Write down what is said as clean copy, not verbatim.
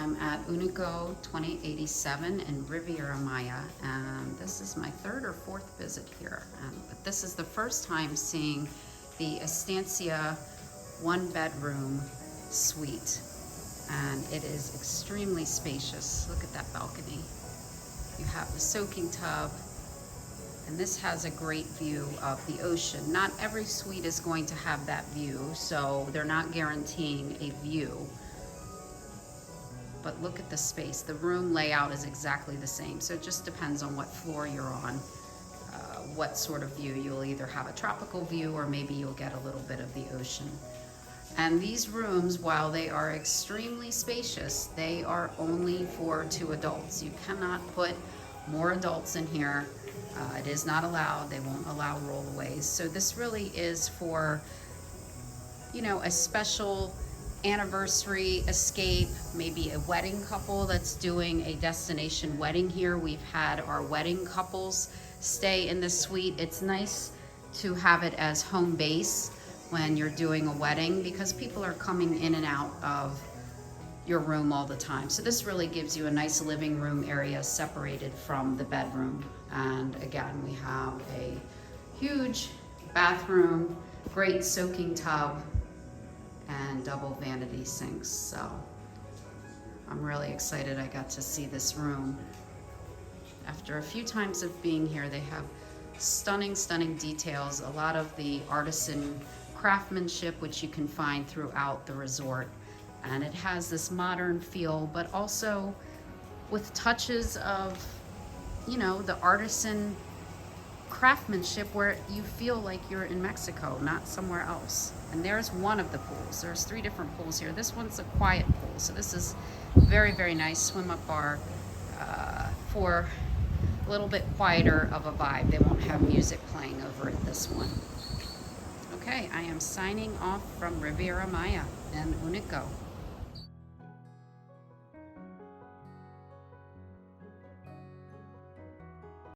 I'm at UNICO 2087 in Riviera Maya, and this is my third or fourth visit here. But this is the first time seeing the Estancia one-bedroom suite, and it is extremely spacious. Look at that balcony. You have the soaking tub, and this has a great view of the ocean. Not every suite is going to have that view, so they're not guaranteeing a view. But look at the space. The room layout is exactly the same, so it just depends on what floor you're on, what sort of view. You'll either have a tropical view or maybe you'll get a little bit of the ocean. And these rooms, while they are extremely spacious, they are only for 2 adults. You cannot put more adults in here. It is not allowed. They won't allow rollaways. So this really is for, you know, a special anniversary escape, maybe a wedding couple that's doing a destination wedding here. We've had our wedding couples stay in this suite. It's nice to have it as home base when you're doing a wedding because people are coming in and out of your room all the time. So this really gives you a nice living room area separated from the bedroom. And again, we have a huge bathroom, great soaking tub, and double vanity sinks. So I'm really excited I got to see this room. After a few times of being here, they have stunning details, a lot of the artisan craftsmanship which you can find throughout the resort. And it has this modern feel, but also with touches of, you know, the artisan craftsmanship where you feel like you're in Mexico, not somewhere else. And there's one of the pools. There's 3 different pools here. This one's a quiet pool, so this is very nice swim-up bar for a little bit quieter of a vibe. They won't have music playing over at this one. Okay, I am signing off from Riviera Maya and UNICO.